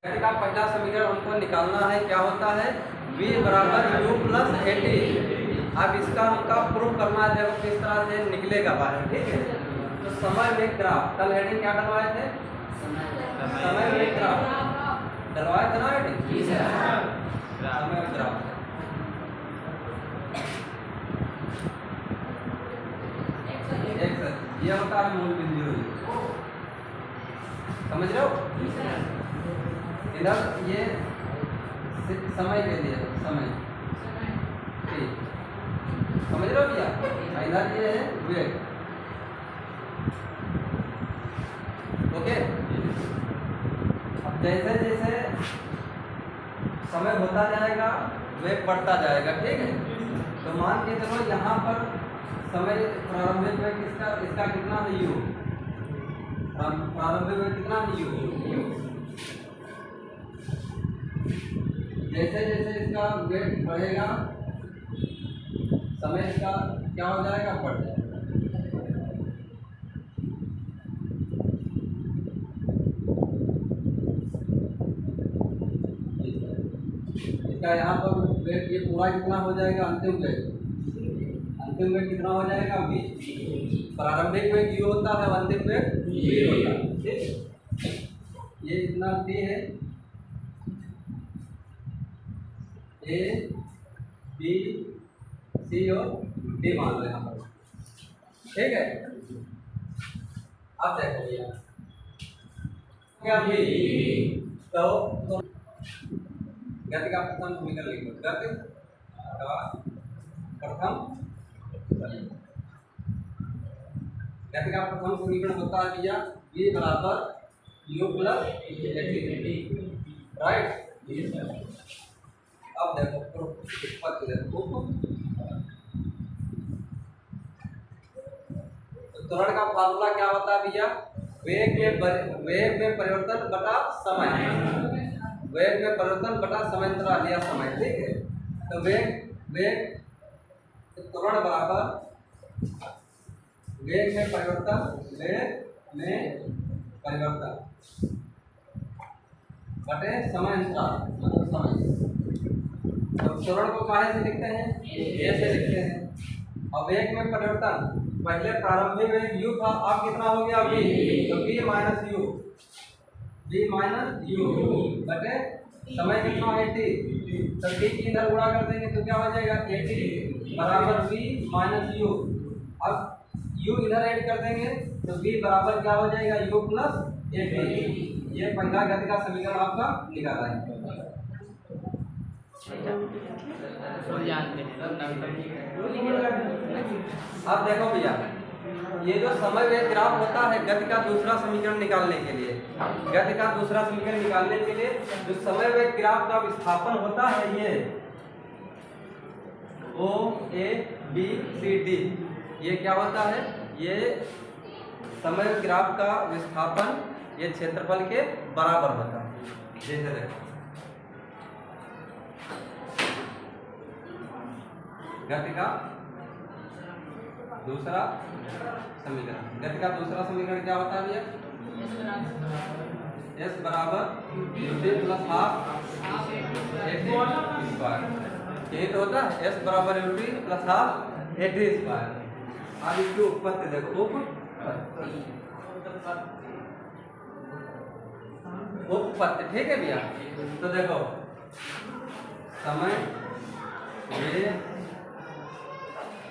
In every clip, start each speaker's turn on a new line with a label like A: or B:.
A: का पहला समीकरण हमको निकालना है। क्या होता है? v बराबर u प्लस 80। अब इसका हमका प्रूफ करना है। देखो किस तरह से निकलेगा बाहर। ठीक है, तो समय में ग्राफ, कल हेडिंग क्या डलवाए थे? समय में ग्राफ डलवाए थे ना हेडिंग? समय में ग्राफ। ये होता है मूल बिंदु। समझ रहे हो? इधर ये समय के लिए समय, ठीक समझ रहे हो भैया? इधर ये है वेग। ओके, अब जैसे जैसे समय होता जाएगा वेग बढ़ता जाएगा। ठीक है, तो मान के चलो यहाँ पर समय प्रारंभिक वेग इसका कितना है? u। प्रारंभिक वेग कितना है? u। जैसे जैसे इसका वेग बढ़ेगा समय इसका क्या हो जाएगा? बढ़ जाएगा। इसका यहाँ पर वेग ये पूरा कितना हो जाएगा? अंतिम वेग कितना हो जाएगा? v। प्रारंभिक वेग u होता है, अंतिम वेग v होता है। ठीक, ये इतना v है, a b c और d मान लो यहाँ पर। ठीक है, अब देखो भैया क्या v, तो गति का प्रथम समीकरण लिखो। गति का प्रथम समीकरण होता है भैया v बराबर u प्लस 80। राइट, अब देखो त्वरण का फार्मूला क्या होता है भैया? वेग में परिवर्तन बटा समय। वेग में परिवर्तन बटा समांतराल या समय। ठीक है, तो वेग त्वरण बराबर वेग में परिवर्तन बटे समांतराल मतलब समय। तो त्वरण को काहे से लिखते हैं? ऐसे लिखते हैं। और वेग में परिवर्तन, पहले प्रारंभिक वेग u था, अब कितना हो गया? v। तो v माइनस u बटे समय कितना? 80। तो t की इधर गुणा कर देंगे तो क्या हो जाएगा? 80 बराबर v माइनस u। अब u इधर ऐड कर देंगे तो v बराबर क्या हो जाएगा? u plus 80। ये पहला गति का समीकरण आपका निकाला है। अब देखो भैया, ये जो समय वेग ग्राफ होता है गति का दूसरा समीकरण निकालने के लिए, जो समय वेग ग्राफ का विस्थापन होता है ये O A B C D, ये क्या होता है? ये समय ग्राफ का विस्थापन ये क्षेत्रफल के बराबर होता है। जैसे देखो गति का दूसरा समीकरण क्या होता है भैया? s बराबर ut प्लस हाफ स्क्वायर। यही तो होता है, s बराबर ut प्लस हाफ 80 स्क्वायर। अब इसकी उत्पत्ति देखो, उपपत्ति। ठीक है भैया, तो देखो समय वेग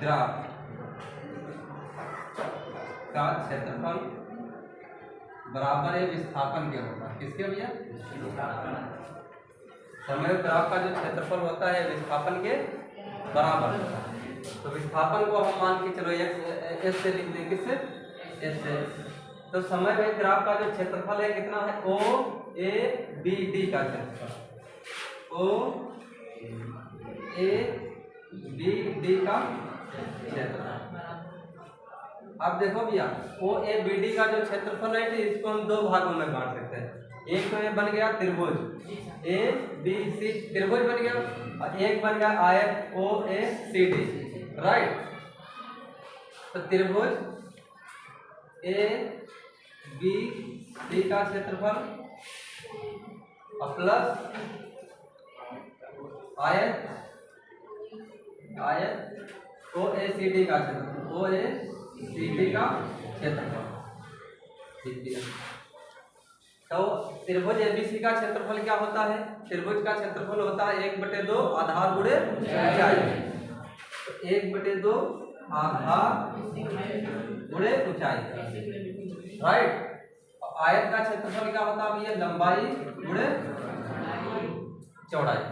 A: ग्राफ का क्षेत्रफल बराबर है विस्थापन के होता है। किसके भैया? समय ग्राफ का जो क्षेत्रफल होता है विस्थापन के बराबर होता है। तो विस्थापन को हम मान के चलो एस से लिख दें। किससे? एस से। तो समय वेग ग्राफ का जो क्षेत्रफल है कितना है? ओ ए बी डी का क्षेत्रफल, ओ ए बी डी का क्षेत्रफल। अब देखो भैया, ओ ए बी डी का जो क्षेत्रफल है इसको हम दो भागों में बांट सकते हैं। एक तो ये बन गया त्रिभुज ए बी सी, त्रिभुज बन गया, और एक बन गया आयत ओ ए सी डी। राइट, तो त्रिभुज ए बी सी का क्षेत्रफल प्लस आयत OACD का क्षेत्रफल, OACD का क्षेत्रफल। तो त्रिभुज ABC का क्षेत्रफल क्या होता है? त्रिभुज का क्षेत्रफल होता है 1/2 आधार गुणे ऊंचाई। 1/2 आधार गुणे ऊंचाई, राइट। आयत का क्षेत्रफल क्या होता है भैया? लंबाई गुणे चौड़ाई।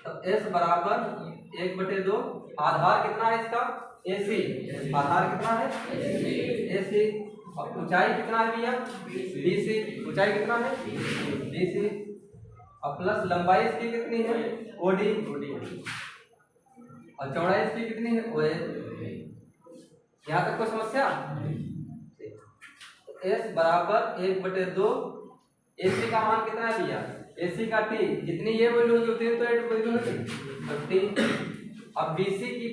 A: तो S बराबर 1/2, आधार कितना है इसका? AC, आधार कितना है? AC। और ऊंचाई कितना है भैया? BC, ऊंचाई कितना है? BC। और प्लस लंबाई इसकी कितनी है? OD। और चौड़ाई इसकी कितनी है? OA। यहाँ तक कोई समस्या? S बराबर 1/2, AC का मान कितना है भैया? AC का T, जितनी ये वैल्यू होगी उतनी तो वैल्यू होगी T। अब BC की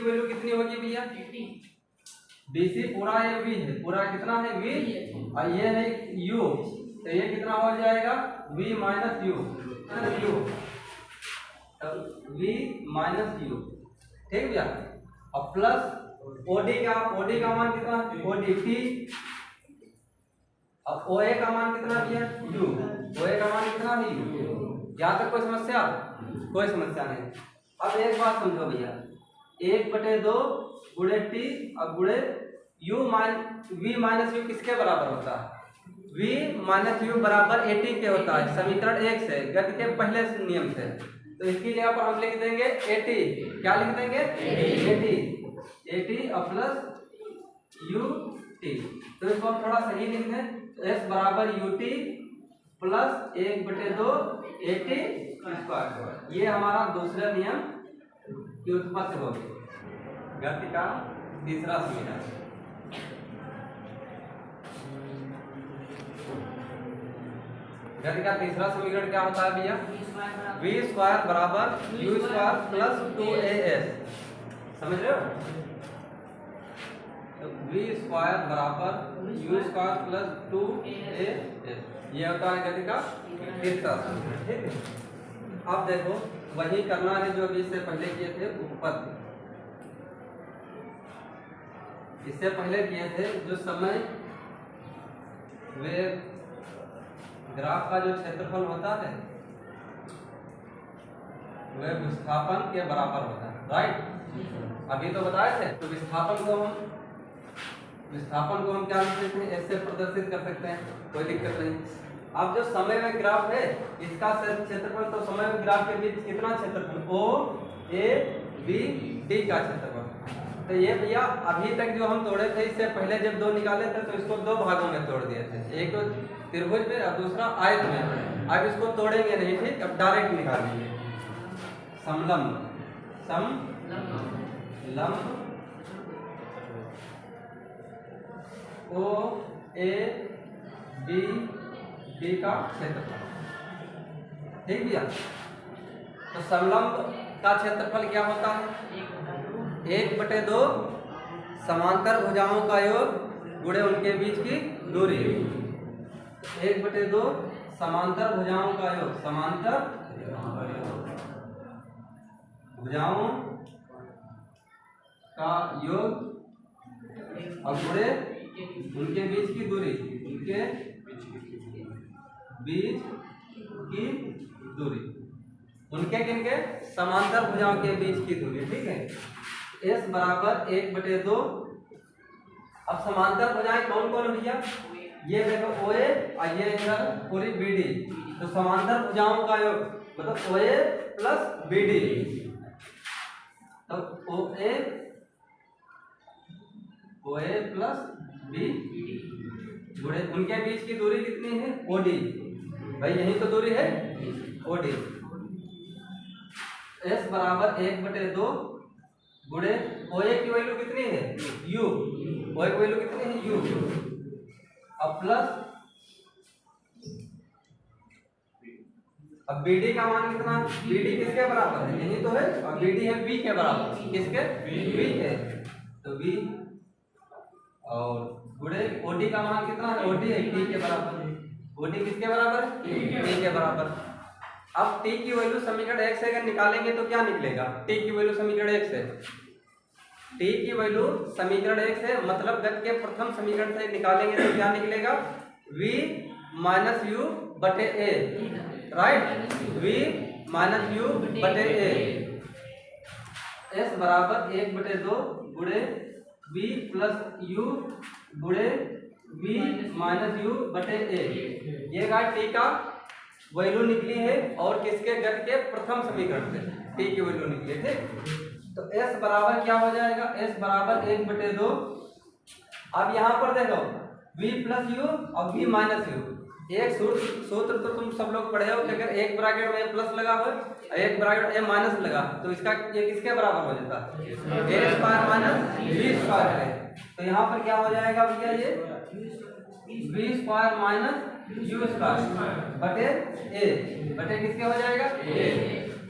A: वैल्यू कितनी होगी भैया? BC पूरा है V है, पूरा कितना है V, और ये है U, तो ये कितना हो जाएगा? V minus U, V minus U, ठीक भैया। अब प्लस OD का मान कितना? OD T। अब OA का मान कितना भैया? U, OA का मान कितना है? U। यहाँ तक कोई समस्या? कोई समस्या नहीं। अब एक बात समझो भैया, 1/2 गुणे T और गुणे V माइनस U किसके बराबर होता है? V माइनस U बराबर 80 के होता है, समीकरण 1 से, गति के पहले नियम से। तो इसकी जगह पर हम लिख देंगे 80। क्या लिख देंगे? 80 और प्लस UT। तो इसको हम थोड़ा सही लिख दें, S बराबर UT प्लस 1/2 80 स्क्वायर। ये हमारा दूसरा नियम की उत्पत्ति होगी, गति का तीसरा समीकरण। गति का तीसरा समीकरण क्या होता है भैया? V स्क्वायर बराबर U स्क्वायर प्लस 2AS, समझ रहे हो? तो V स्क्वायर बराबर U स्क्वायर प्लस 2AS, ये होता है गति का तीसरा समीकरण, ठीक है। अब देखो वही करना है जो अभी इससे पहले किए थे, उत्पत्ति। इससे पहले किए थे जो समय वे ग्राफ का जो क्षेत्रफल होता है वह विस्थापन के बराबर होता है, राइट। अभी तो बताए थे। तो विस्थापन को हम क्या लिख सकते हैं? ऐसे प्रदर्शित कर सकते हैं, कोई दिक्कत नहीं। अब जो समय में ग्राफ है इसका क्षेत्रफल, तो समय में ग्राफ के बीच कितना क्षेत्रफल? OABD का क्षेत्रफल। तो ये भैया अभी तक जो हम तोड़े थे, इससे पहले जब 2 निकाले थे तो इसको 2 भागों में तोड़ दिए थे, एक तो त्रिभुज में और दूसरा आयत में। अब इसको तोड़ेंगे नहीं, ठीक, अब डायरेक्ट निकालेंगे। समलंब OABD का क्षेत्रफल, ठीक भैया। तो समलंब का क्षेत्रफल क्या होता है? 1/2 समांतर भुजाओं का योग गुणे उनके बीच की दूरी। 1/2 समांतर भुजाओं का योग, समांतर भुजाओं का योग और गुणे उनके बीच की दूरी, उनके बीच की दूरी, उनके किनके? समांतर भुजाओं के बीच की दूरी, ठीक है। S बराबर 1/2। अब समांतर भुजाएं कौन कौन भैया? ये देखो OA और ये इधर पूरी BD, तो समांतर भुजाओं का योग मतलब OA प्लस BD। तो OA प्लस BD गुणे उनके बीच की दूरी कितनी है? OD, भाई यही तो दूरी है OD। S बराबर 1/2 गुणे OA की वैल्यू कितनी है? U, OA की वैल्यू कितनी है? U। अब प्लस अब BD का मान कितना? BD किसके बराबर है? यही तो है, और BD है B के बराबर, किसके? B के, तो B और गुणे OD का मान कितना है? OD है T के बराबर, वो टी किसके बराबर है? टी के बराबर। अब टी की वैल्यू समीकरण 1 से अगर निकालेंगे तो क्या निकलेगा? टी की वैल्यू समीकरण 1 से, टी की वैल्यू समीकरण 1 से मतलब गति के प्रथम समीकरण से निकालेंगे तो क्या निकलेगा? v माइनस यू बटे ए, राइट, v माइनस यू बटे ए, s बराबर 1/2 गुणे v प्लस यू गुणे v माइनस यू बटे ए। ये टी का वैल्यू निकली है और किसके गति के प्रथम समीकरण से टी की वैल्यू निकली है। तो s बराबर क्या हो जाएगा? s बराबर 1/2। अब यहाँ पर देखो v प्लस यू और v माइनस यू, एक सूत्र तो तुम सब लोग पढ़े हो कि अगर एक ब्रैकेट में प्लस लगा हो और एक ब्रैकेट में माइनस लगा तो इसका ये किसके बराबर हो जाता है? a square minus v square है। तो यहाँ पर क्या हो जाएगा भैया? ये v square minus you square बटे a बटे किसके हो जाएगा? a।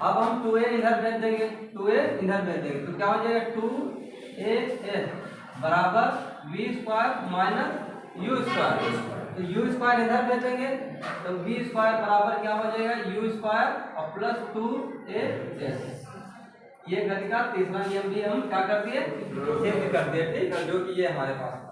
A: अब हम 2a इधर भेज देंगे, 2a इधर भेज देंगे तो क्या हो जाएगा? 2a बराबर v square minus you square. तो यू स्क्वायर इधर भेजेंगे तो v स्क्वायर बराबर क्या हो जाएगा? यू स्क्वायर और प्लस 2a। ये गति का तीसरा नियम भी हम क्या कर दिए? सिद्ध कर दिए, ठीक है, जो कि ये हमारे पास